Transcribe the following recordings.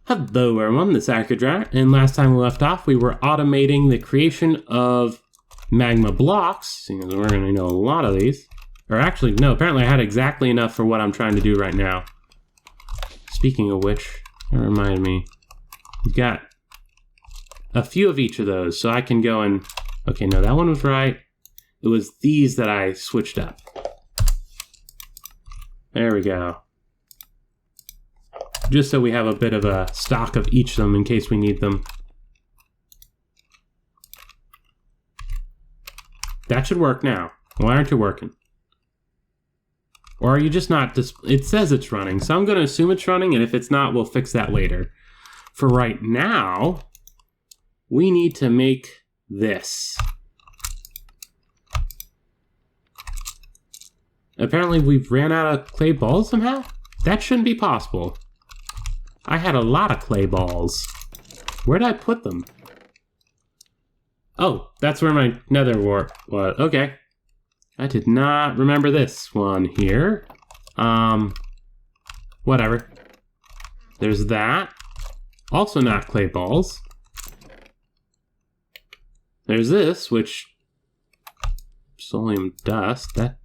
Hello everyone, this is Accurate, and last time we left off, we were automating the creation of magma blocks, seeing as we're going to need a lot of these. Or actually, no, apparently I had exactly enough for what I'm trying to do right now. Speaking of which, that reminded me, we've got a few of each of those, so I can go and... Okay, no, that one was right. It was these that I switched up. There we go. Just so we have a bit of a stock of each of them in case we need them. That should work now. Why aren't you working? Or are you just not... It says it's running, so I'm going to assume it's running, and if it's not, we'll fix that later. For right now, we need to make this. Apparently we've ran out of clay balls somehow? That shouldn't be possible. I had a lot of clay balls. Where did I put them? Oh, that's where my nether wart was. Okay. I did not remember this one here. Whatever. There's that. Also not clay balls. There's this, which... Solium dust. That...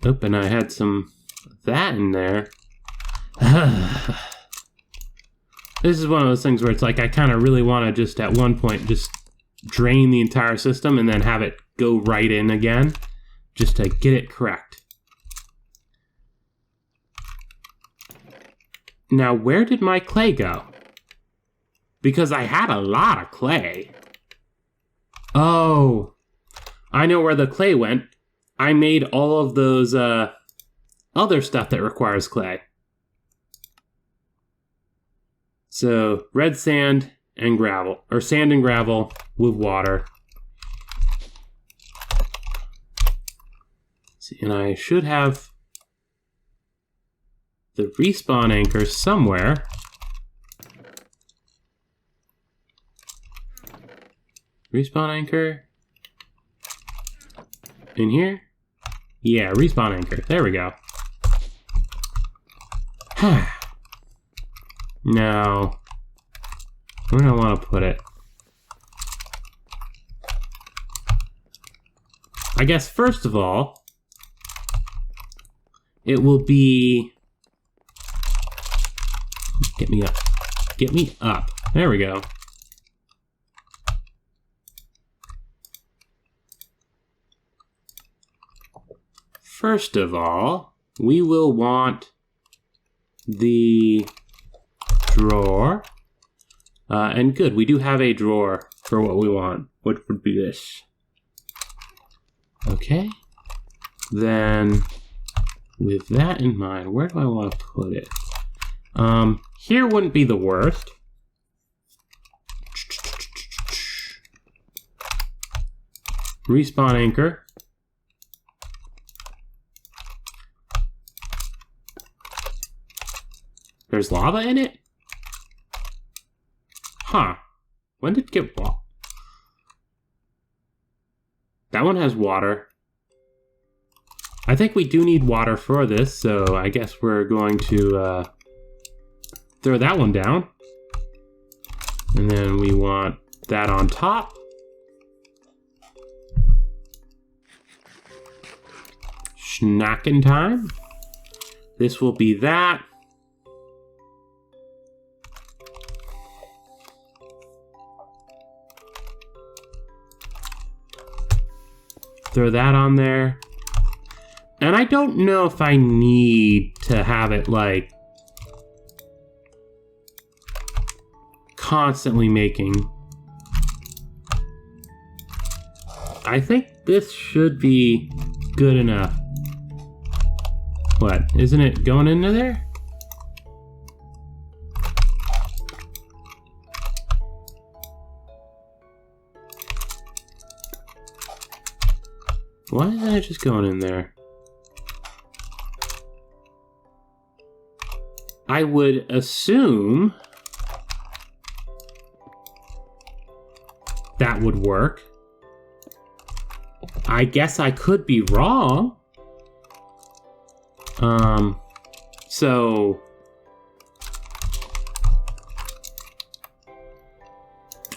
Oh, and I had some... that in there. This is one of those things where it's like I kind of really want to just at one point just drain the entire system and then have it go right in again just to get it correct. Now, where did my clay go? Because I had a lot of clay. Oh, I know where the clay went. I made all of those other stuff that requires clay. So, red sand and gravel, or sand and gravel with water. See, and I should have the respawn anchor somewhere. Respawn anchor in here? Yeah, respawn anchor. There we go. Now, where do I want to put it? I guess first of all, it will be... Get me up. Get me up. There we go. First of all, we will want the drawer. And good, we do have a drawer for what we want, which would be this. Okay. Then, with that in mind, where do I want to put it? Here wouldn't be the worst. Respawn anchor. There's lava in it? Huh. When did it get water? That one has water. I think we do need water for this, so I guess we're going to throw that one down. And then we want that on top. Snacking time. This will be that. Throw that on there. And I don't know if I need to have it, like, constantly making. I think this should be good enough. What? Isn't it going into there? Why isn't it just going in there? I would assume that would work. I guess I could be wrong. So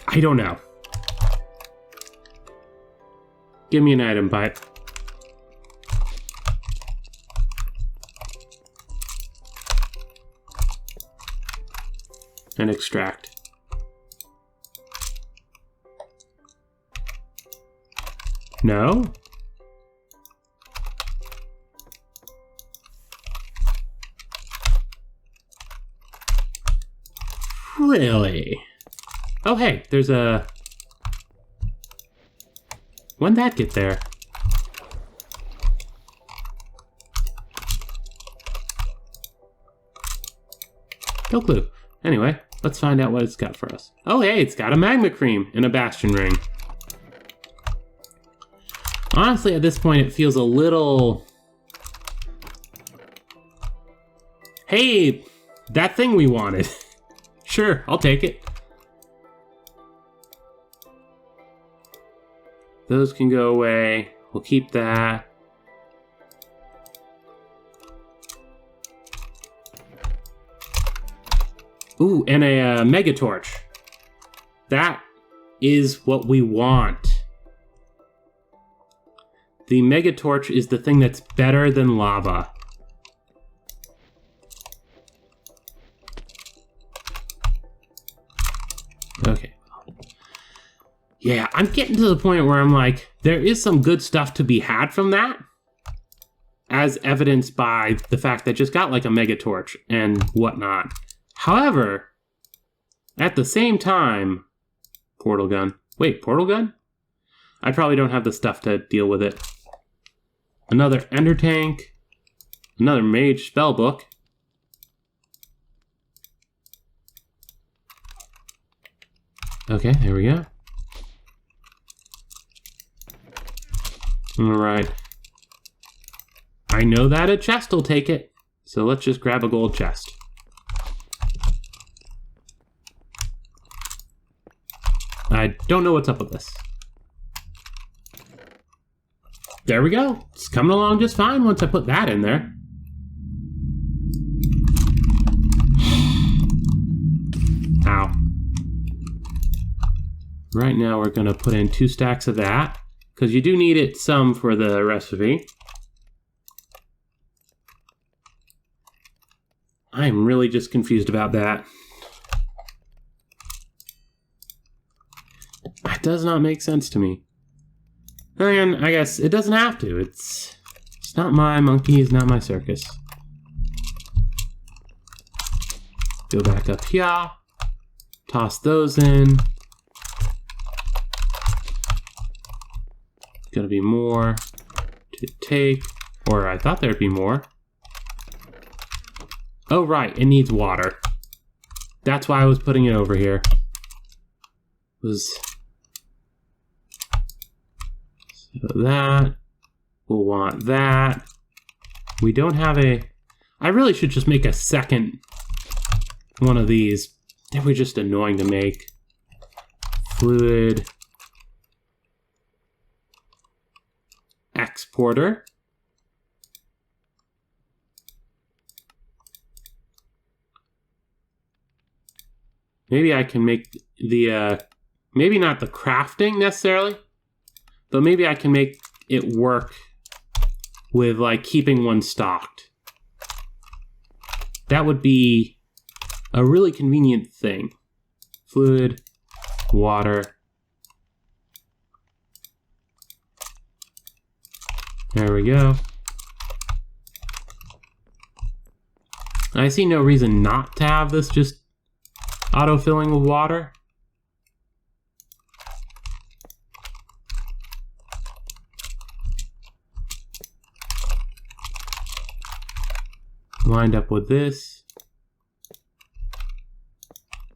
I don't know. Give me an item pipe. And extract. No? Really? Oh, hey, there's a... When'd that get there? No clue. Anyway, let's find out what it's got for us. Oh, hey, it's got a magma cream and a bastion ring. Honestly, at this point, it feels a little... Hey, that thing we wanted. Sure, I'll take it. Those can go away. We'll keep that. Ooh, and a mega torch. That is what we want. The mega torch is the thing that's better than lava. Okay. Yeah, I'm getting to the point where I'm like, there is some good stuff to be had from that, as evidenced by the fact that I just got like a mega torch and whatnot. However, at the same time, portal gun. Wait, portal gun? I probably don't have the stuff to deal with it. Another ender tank. Another mage spell book. Okay, there we go. Alright. I know that a chest will take it, so let's just grab a gold chest. I don't know what's up with this. There we go. It's coming along just fine once I put that in there. Ow. Right now we're going to put in 2 stacks of that, because you do need it some for the recipe. I'm really just confused about that. That does not make sense to me. And I guess it doesn't have to. It's not my monkey, it's not my circus. Go back up here. Toss those in. Gonna be more to take. Or I thought there'd be more. Oh right, it needs water. That's why I was putting it over here. So that, we'll want that. We don't have a... I really should just make a second one of these. They were just annoying to make. Fluid exporter. Maybe I can make the, maybe not the crafting necessarily, but maybe I can make it work with like keeping one stocked. That would be a really convenient thing. Fluid, water. There we go. I see no reason not to have this just auto-filling with water. Lined up with this.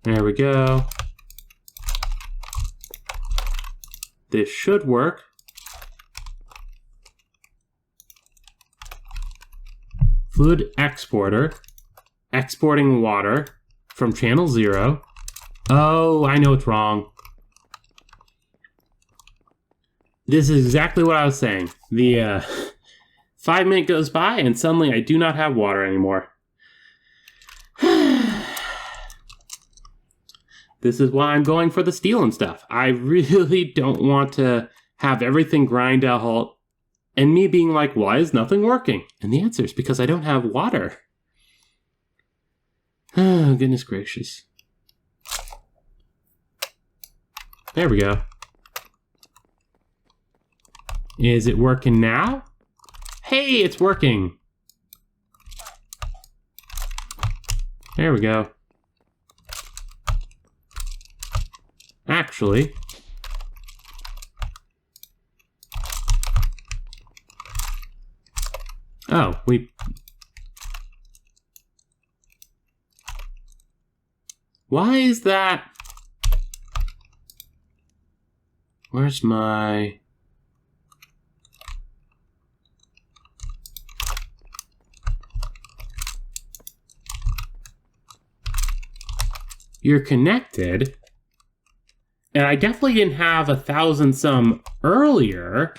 There we go. This should work. Fluid exporter. Exporting water from channel 0. Oh, I know what's wrong. This is exactly what I was saying. The 5 minutes goes by and suddenly I do not have water anymore. This is why I'm going for the steel and stuff. I really don't want to have everything grind to a halt and me being like, why is nothing working? And the answer is because I don't have water. Oh, goodness gracious. There we go. Is it working now? Hey, it's working. There we go. Actually, oh, why is that? Where's my... You're connected. And I definitely didn't have 1,000 some earlier.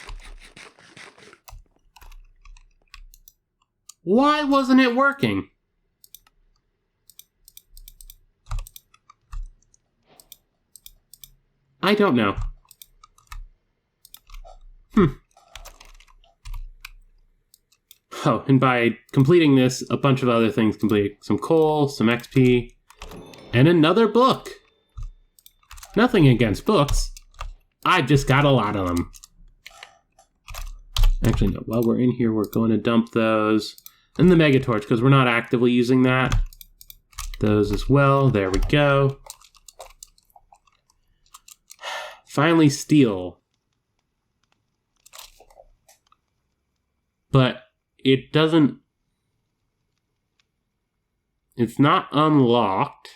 Why wasn't it working? I don't know. Oh, and by completing this, a bunch of other things complete. Some coal, some XP, and another book. Nothing against books. I just got a lot of them. Actually, no. While we're in here, we're going to dump those. And the Mega Torch, because we're not actively using that. Those as well. There we go. Finally, steel. But it doesn't... It's not unlocked.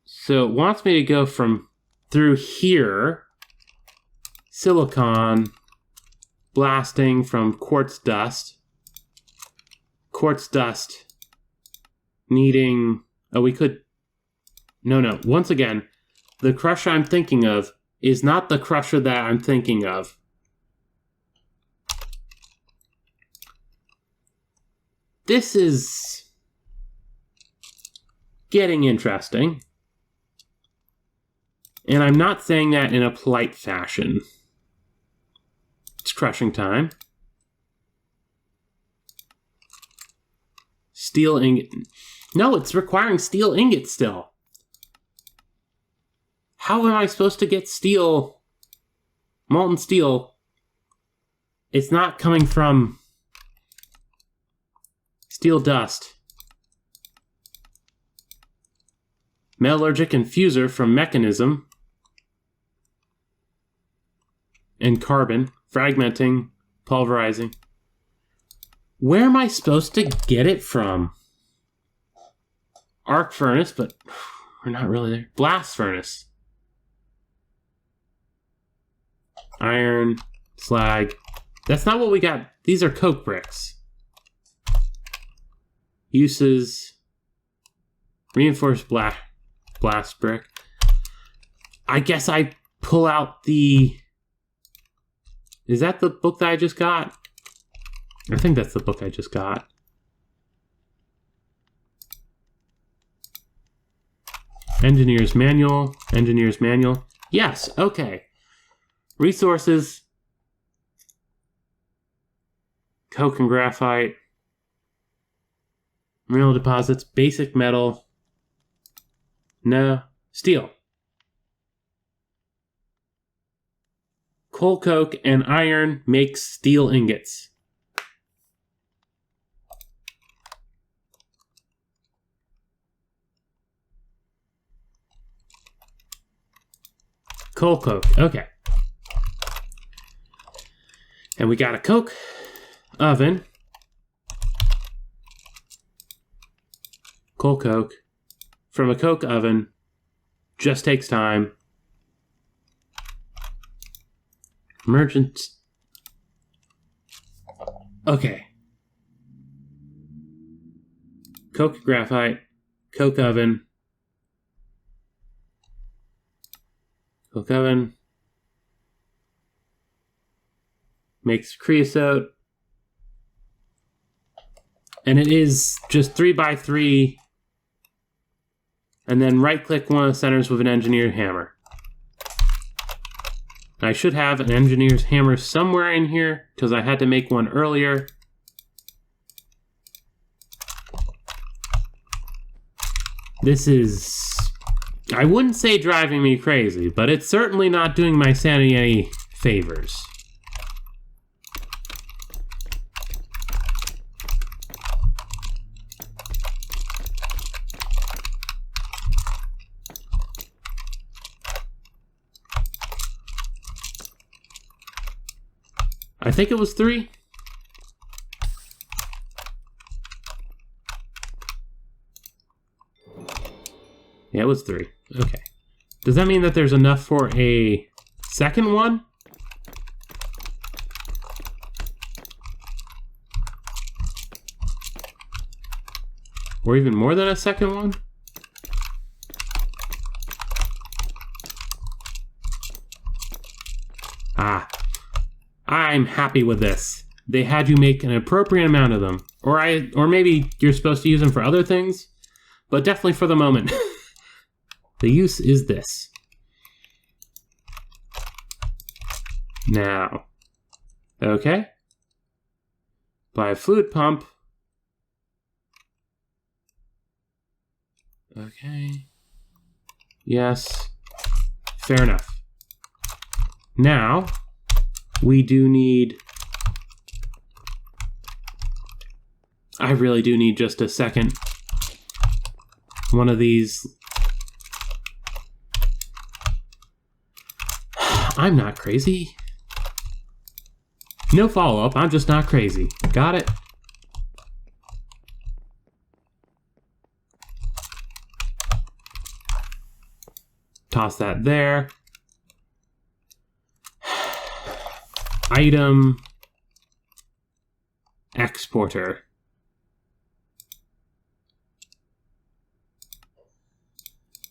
So it wants me to go from through here, silicon, blasting from quartz dust, needing, oh, we could, no, once again, the crusher I'm thinking of is not the crusher that I'm thinking of. This is getting interesting. And I'm not saying that in a polite fashion. It's crushing time. Steel ingot. No, it's requiring steel ingot still. How am I supposed to get steel, molten steel? It's not coming from steel dust. Metallurgic infuser from mechanism. And carbon, fragmenting, pulverizing. Where am I supposed to get it from? Arc furnace, but we're not really there. Blast furnace. Iron, slag. That's not what we got. These are coke bricks. Uses. Reinforced blast brick. I guess I pull out the... Is that the book that I just got? I think that's the book I just got. Engineer's manual. Engineer's manual. Yes, okay. Resources. Coke and graphite. Mineral deposits. Basic metal. No. Steel. Coal, coke, and iron makes steel ingots. Coal, coke. Okay. And we got a coke oven. Coal, coke. From a coke oven. Just takes time. Merchant. Okay. Coke graphite. Coke oven. Coke oven. Makes creosote. And it is just 3x3. And then right-click one of the centers with an engineer hammer. I should have an engineer's hammer somewhere in here, because I had to make one earlier. This is... I wouldn't say driving me crazy, but it's certainly not doing my sanity any favors. I think it was 3. Yeah, it was 3. Okay. Does that mean that there's enough for a second one? Or even more than a second one? Ah. I'm happy with this. They had you make an appropriate amount of them. Or maybe you're supposed to use them for other things, but definitely for the moment. The use is this. Now. Okay. Buy a fluid pump. Okay. Yes. Fair enough. Now, we do need... I really do need just a second. One of these... I'm not crazy. No follow-up, I'm just not crazy. Got it? Toss that there. Item exporter.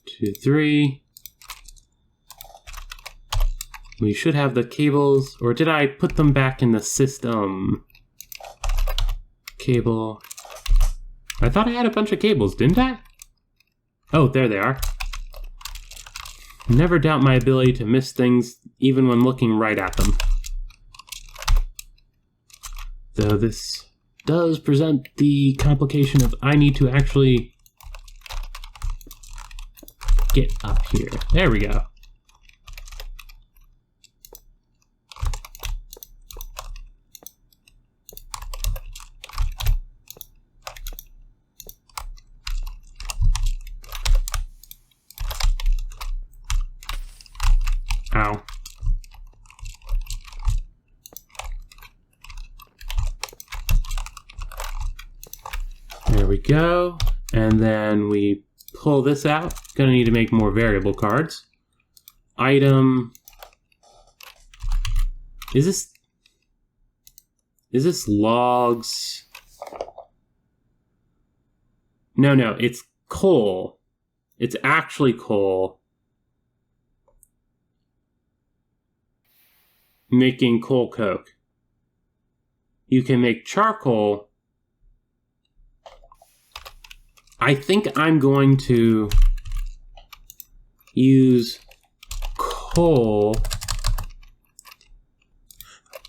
Two, 3. We should have the cables, or did I put them back in the system? Cable. I thought I had a bunch of cables, didn't I? Oh, there they are. Never doubt my ability to miss things, even when looking right at them. Though this does present the complication of I need to actually get up here. There we go. Ow. There we go. And then we pull this out. Gonna need to make more variable cards. Item. Is this logs? No, it's coal. It's actually coal. Making coal coke. You can make charcoal. I think I'm going to use coal.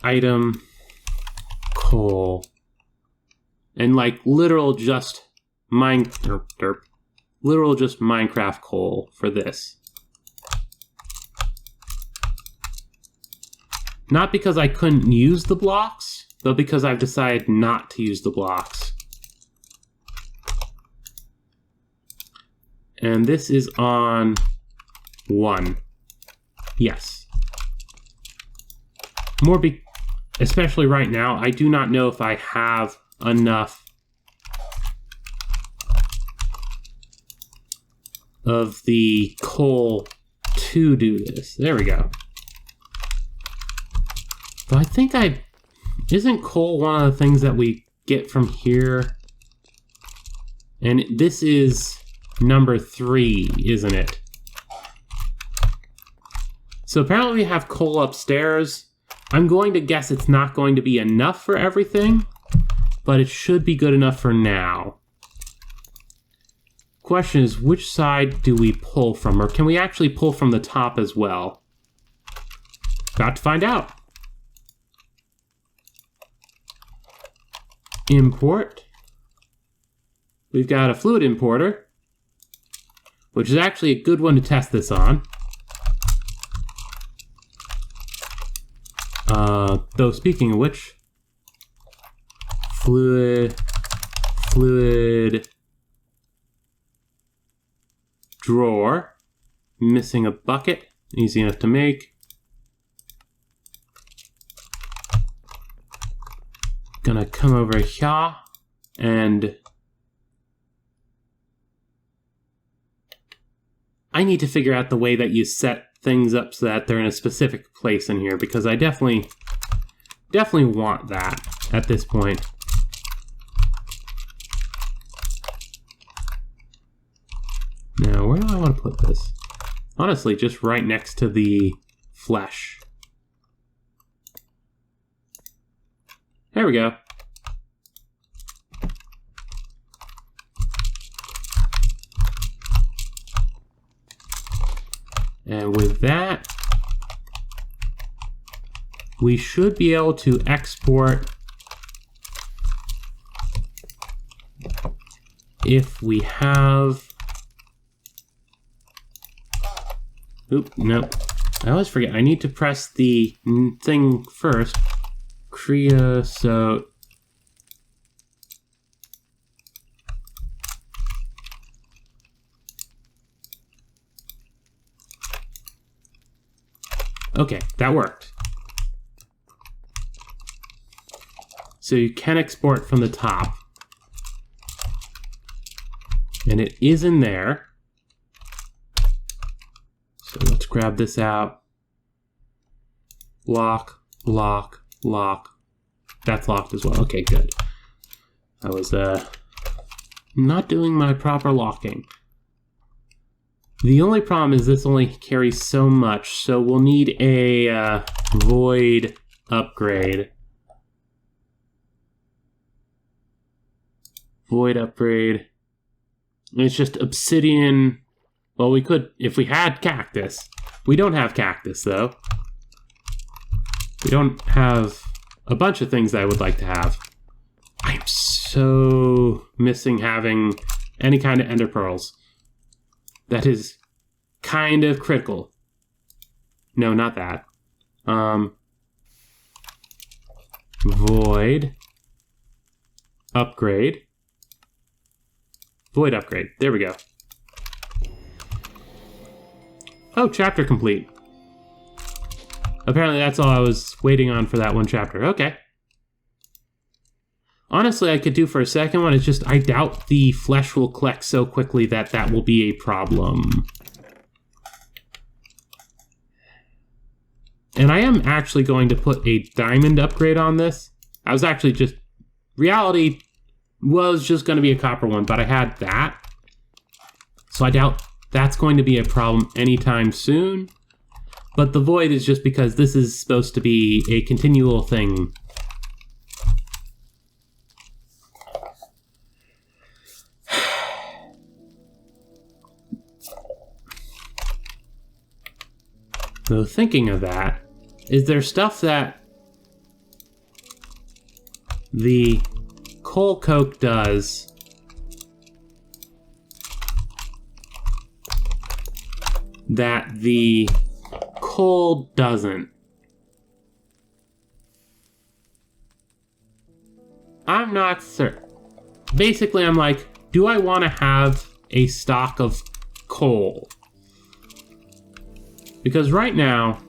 Item coal. And like literal just literal just Minecraft coal for this. Not because I couldn't use the blocks, but because I've decided not to use the blocks. And this is on 1. Yes. Especially right now, I do not know if I have enough of the coal to do this. There we go. But I think isn't coal one of the things that we get from here? And this is number 3, isn't it? So apparently we have coal upstairs. I'm going to guess it's not going to be enough for everything. but it should be good enough for now. Question is, which side do we pull from? Or can we actually pull from the top as well? About to find out. Import. We've got a fluid importer, which is actually a good one to test this on. Though speaking of which, fluid drawer, missing a bucket, easy enough to make. Gonna come over here and I need to figure out the way that you set things up so that they're in a specific place in here, because I definitely want that at this point. Now, where do I want to put this? Honestly, just right next to the flesh. There we go. And with that, we should be able to export if we have... Oop, nope. I always forget. I need to press the thing first. Creosote. Okay, that worked. So you can export from the top. And it is in there. So let's grab this out. Lock, lock, lock. That's locked as well. Okay, good. I was not doing my proper locking. The only problem is this only carries so much, so we'll need a void upgrade. Void upgrade. It's just obsidian. Well, we could, if we had cactus. We don't have cactus, though. We don't have a bunch of things that I would like to have. I'm so missing having any kind of ender pearls. That is kind of critical. No, not that. Void upgrade. Void upgrade. There we go. Oh, chapter complete. Apparently that's all I was waiting on for that one chapter. Okay. Honestly, I could do for a second one. It's just I doubt the flesh will collect so quickly that that will be a problem. And I am actually going to put a diamond upgrade on this. I was actually just... Reality was just going to be a copper one, but I had that. So I doubt that's going to be a problem anytime soon. But the void is just because this is supposed to be a continual thing. So thinking of that, is there stuff that the coal coke does that the coal doesn't? I'm not certain. Basically, I'm like, do I want to have a stock of coal? Because right now,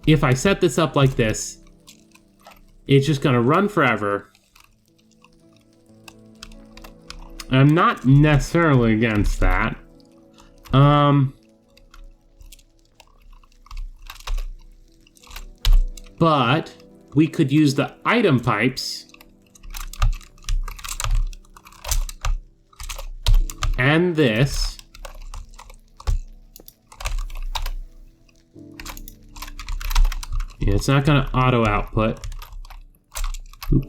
if I set this up like this, it's just going to run forever. I'm not necessarily against that. But we could use the item pipes and this. Yeah, it's not going to auto output. Oop.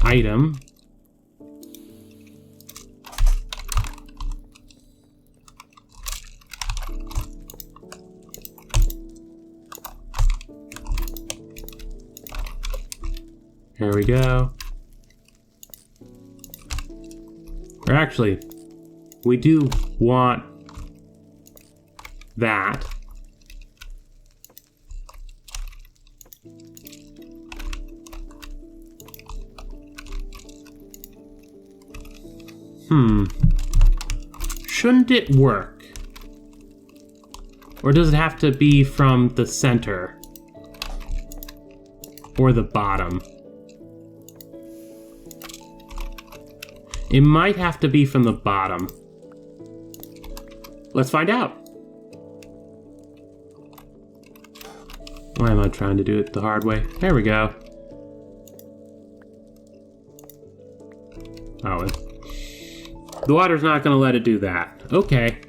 item. Here we go. Or actually, we do want that. Shouldn't it work? Or does it have to be from the center? Or the bottom? It might have to be from the bottom. Let's find out. Why am I trying to do it the hard way? There we go. Oh, the water's not going to let it do that. Okay.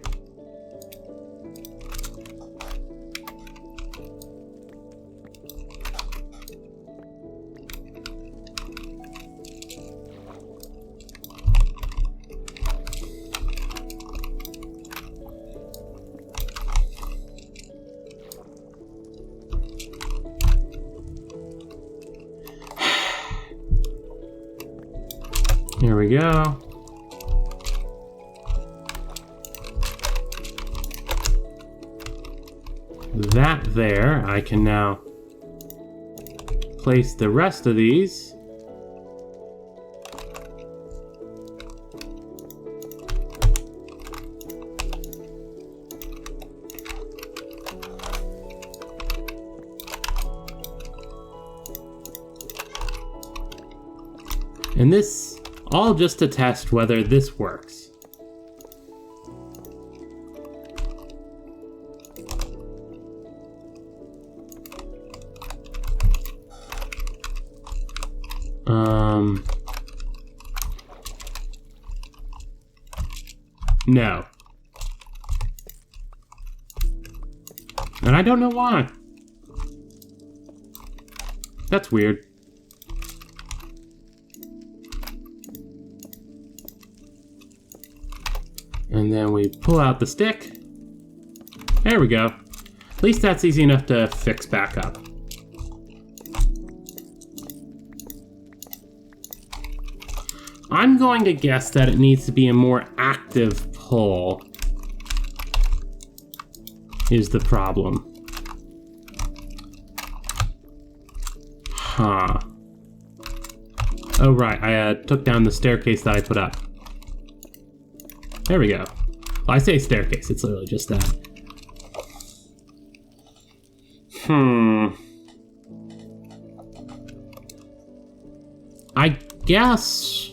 Here we go. That there, I can now place the rest of these. And this, all just to test whether this works. No. And I don't know why. That's weird. And then we pull out the stick. There we go. At least that's easy enough to fix back up. I'm going to guess that it needs to be a more active pull is the problem. Huh. Oh right, I took down the staircase that I put up. There we go. Well, I say staircase, it's literally just that. I guess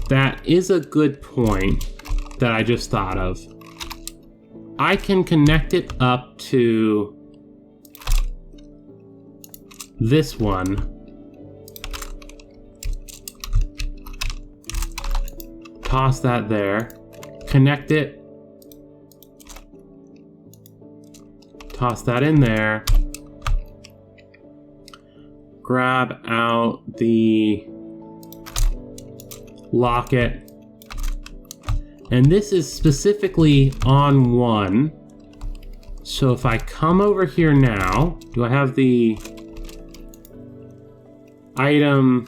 that is a good point that I just thought of. I can connect it up to this one. Toss that there. Connect it. Toss that in there. Grab out the locket. And this is specifically on one. So if I come over here now, do I have the item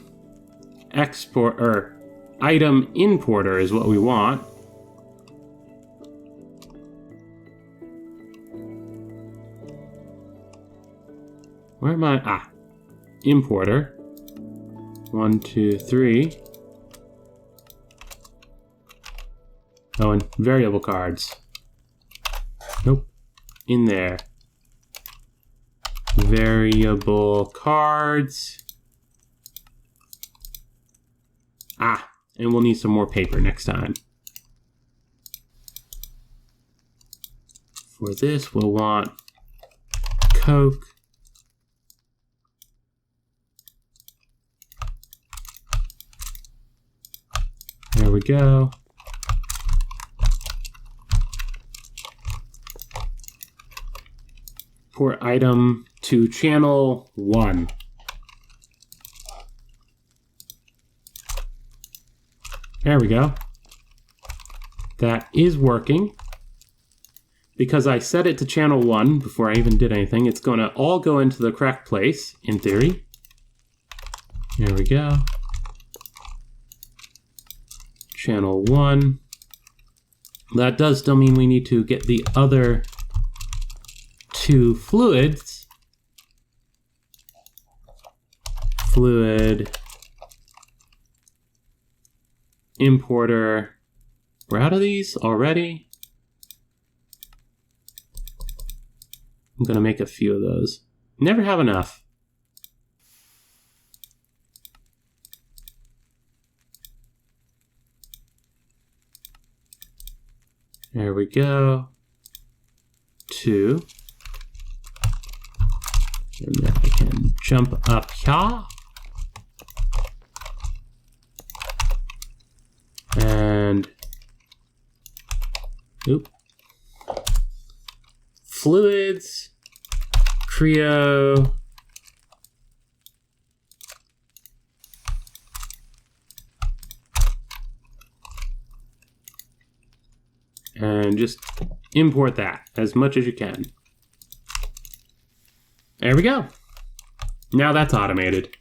export or item importer is what we want. Where am I? Ah, importer. 1, 2, 3. Oh, and variable cards. Nope. In there. Variable cards. Ah, and we'll need some more paper next time. For this, we'll want Coke. There we go. For item to channel 1. There we go. That is working. Because I set it to channel 1 before I even did anything, it's going to all go into the correct place, in theory. There we go. Channel 1. That does still mean we need to get the other 2 fluids. Fluid. Importer. We're out of these already. I'm going to make a few of those. Never have enough. There we go. 2. And then I can jump up here. And oop. Fluids, Creo, and just import that as much as you can. There we go. Now that's automated.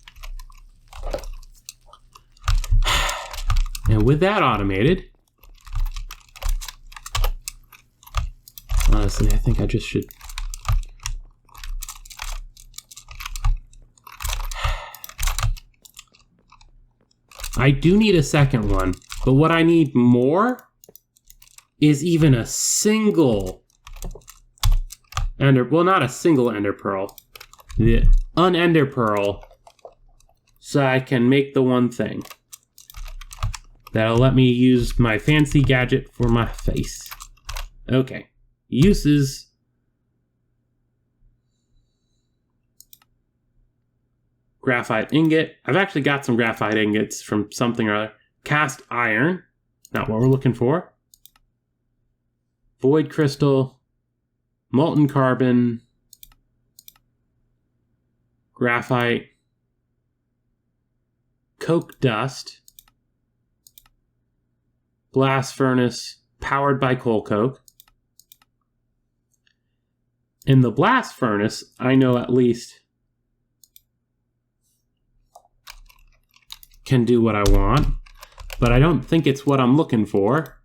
And with that automated, honestly, I think I just should. I do need a second one, but what I need more is even a single well, not a single ender pearl, the unender pearl, so I can make the one thing that'll let me use my fancy gadget for my face. Okay. Uses. Graphite ingot. I've actually got some graphite ingots from something or other. Cast iron. Not what we're looking for. Void crystal. Molten carbon. Graphite. Coke dust. Blast furnace powered by coal coke. In the blast furnace, I know at least can do what I want, but I don't think it's what I'm looking for.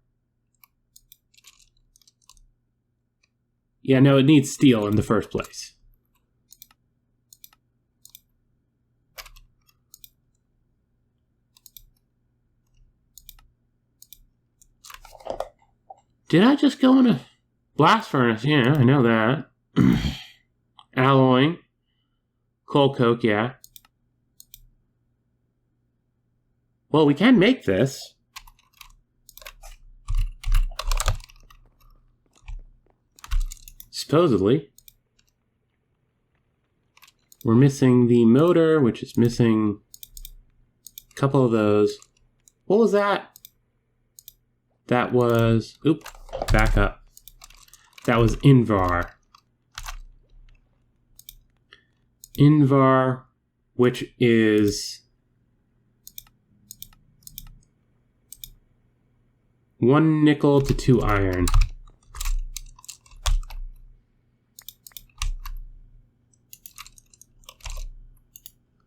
Yeah, no, it needs steel in the first place. Did I just go in a blast furnace? Yeah, I know that. Alloying. Coal coke, yeah. Well, we can make this. Supposedly. We're missing the motor, which is missing a couple of those. What was that? That was... Oop, back up. That was Invar. Invar, which is 1 nickel to 2 iron.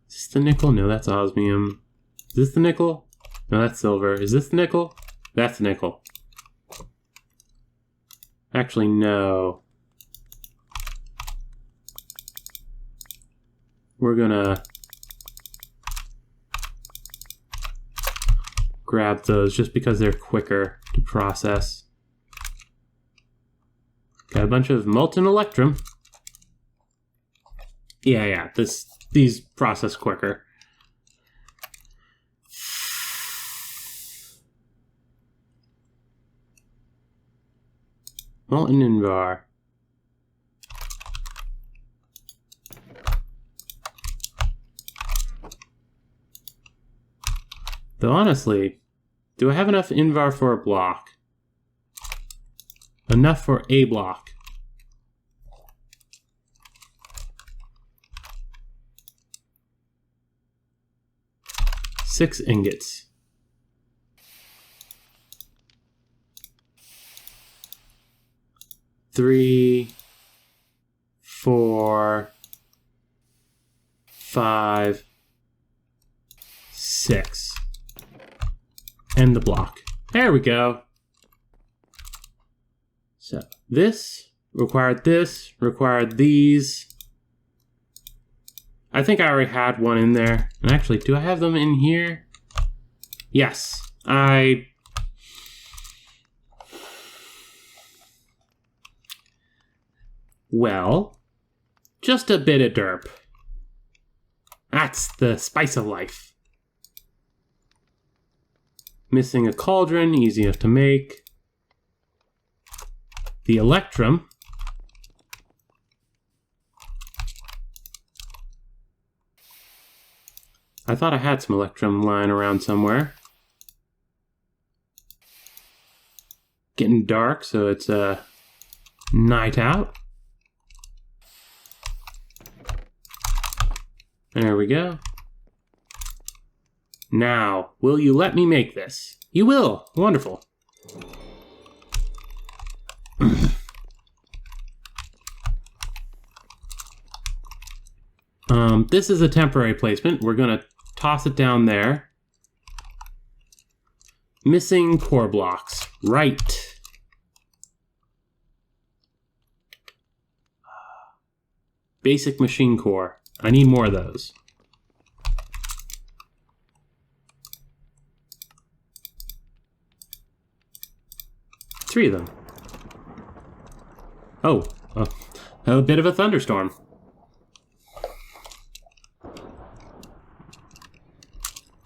Is this the nickel? No, that's osmium. Is this the nickel? No, that's silver. Is this the nickel? That's the nickel. Actually, no. We're gonna grab those just because they're quicker to process. Got a bunch of molten electrum. Yeah, these process quicker. Molten Invar. Though honestly, do I have enough Invar for a block? Enough for a block. Six ingots. 3, 4, 5, 6. End the block. There we go. So this required these. I think I already had one in there. And actually, do I have them in here? Yes. Well, just a bit of derp. That's the spice of life. Missing a cauldron, easy enough to make. The electrum. I thought I had some electrum lying around somewhere. Getting dark, so it's a night out. There we go. Now, will you let me make this? You will. Wonderful. This is a temporary placement. We're going to toss it down there. Missing core blocks. Right. Basic machine core. I need more of those. Three of them. Oh, a bit of a thunderstorm.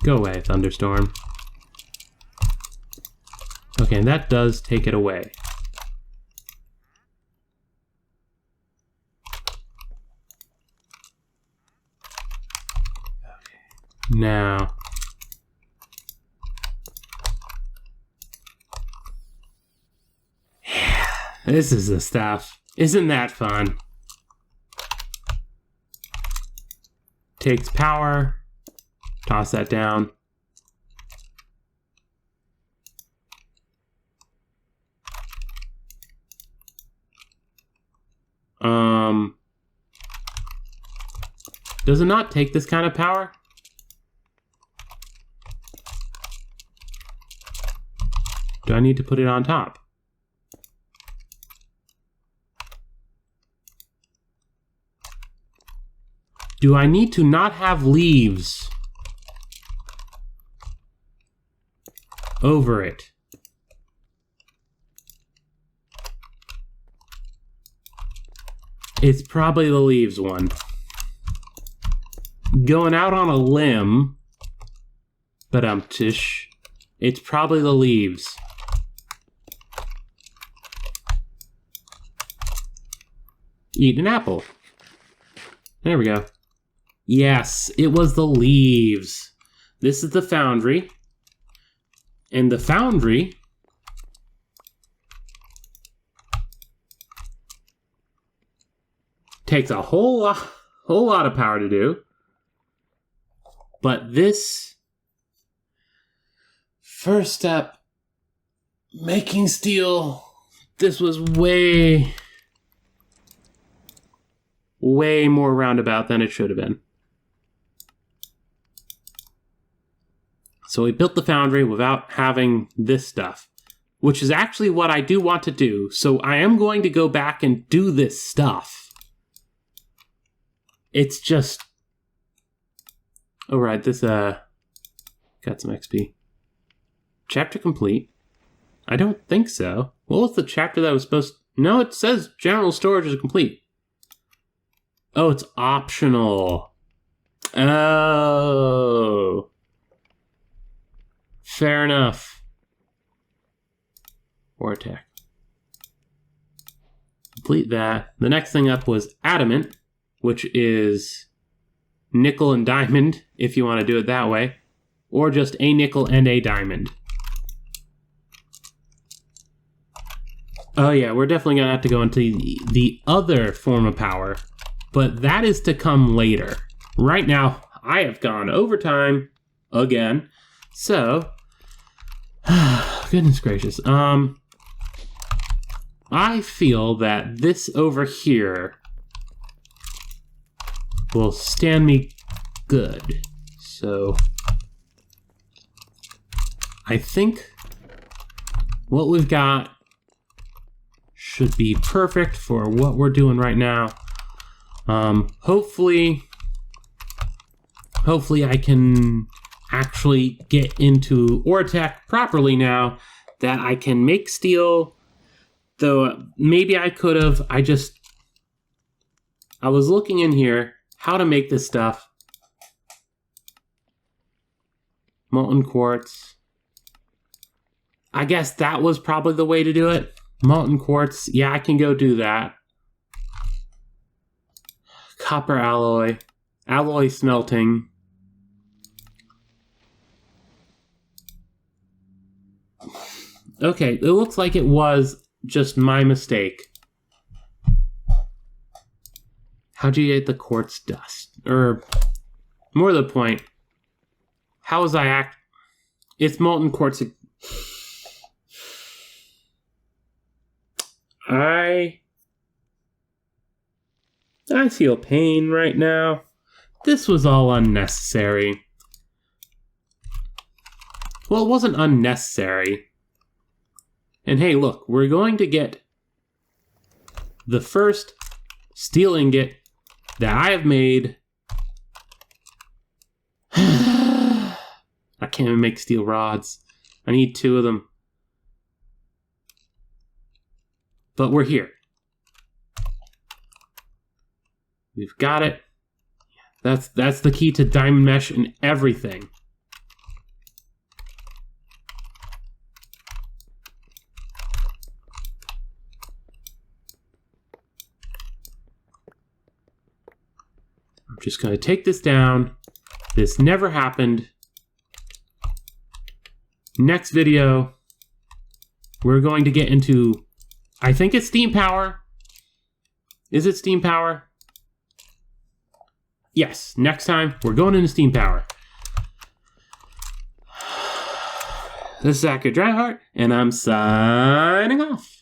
Go away, thunderstorm. Okay, and that does take it away. Now, yeah, this is the stuff. Isn't that fun? Takes power. Toss that down. Does it not take this kind of power? Do I need to put it on top? Do I need to not have leaves over it? It's probably the leaves one. Going out on a limb, but it's probably the leaves. Eat an apple. There we go. Yes, it was the leaves. This is the foundry. And the foundry takes a whole lot of power to do. But this first step, making steel, this was way more roundabout than it should have been. So we built the foundry without having this stuff, which is actually what I do want to do. So I am going to go back and do this stuff. It's just... Oh, right, this, got some XP. Chapter complete? I don't think so. What was the chapter that was supposed to... No, it says general storage is complete. Oh, it's optional. Oh. Fair enough. Or attack. Complete that. The next thing up was adamant, which is nickel and diamond, if you want to do it that way. Or just a nickel and a diamond. Oh yeah, we're definitely going to have to go into the other form of power. But that is to come later. Right now, I have gone overtime again. So, goodness gracious. I feel that this over here will stand me good. So I think what we've got should be perfect for what we're doing right now. Hopefully I can actually get into ore tech properly now that I can make steel. Though maybe I could have, I was looking in here how to make this stuff. Molten quartz. I guess that was probably the way to do it. Molten quartz, yeah, I can go do that. Copper alloy. Alloy smelting. Okay, it looks like it was just my mistake. How'd you get the quartz dust? Or, more to the point, how was I It's molten quartz. I feel pain right now. This was all unnecessary. Well, it wasn't unnecessary. And hey, look, we're going to get the first steel ingot that I have made. I can't even make steel rods. I need 2 of them. But we're here. We've got it. That's the key to diamond mesh and everything. I'm just going to take this down. This never happened. Next video, we're going to get into, I think it's steam power. Is it steam power? Yes, next time we're going into steam power. This is Zach Dryhart, and I'm signing off.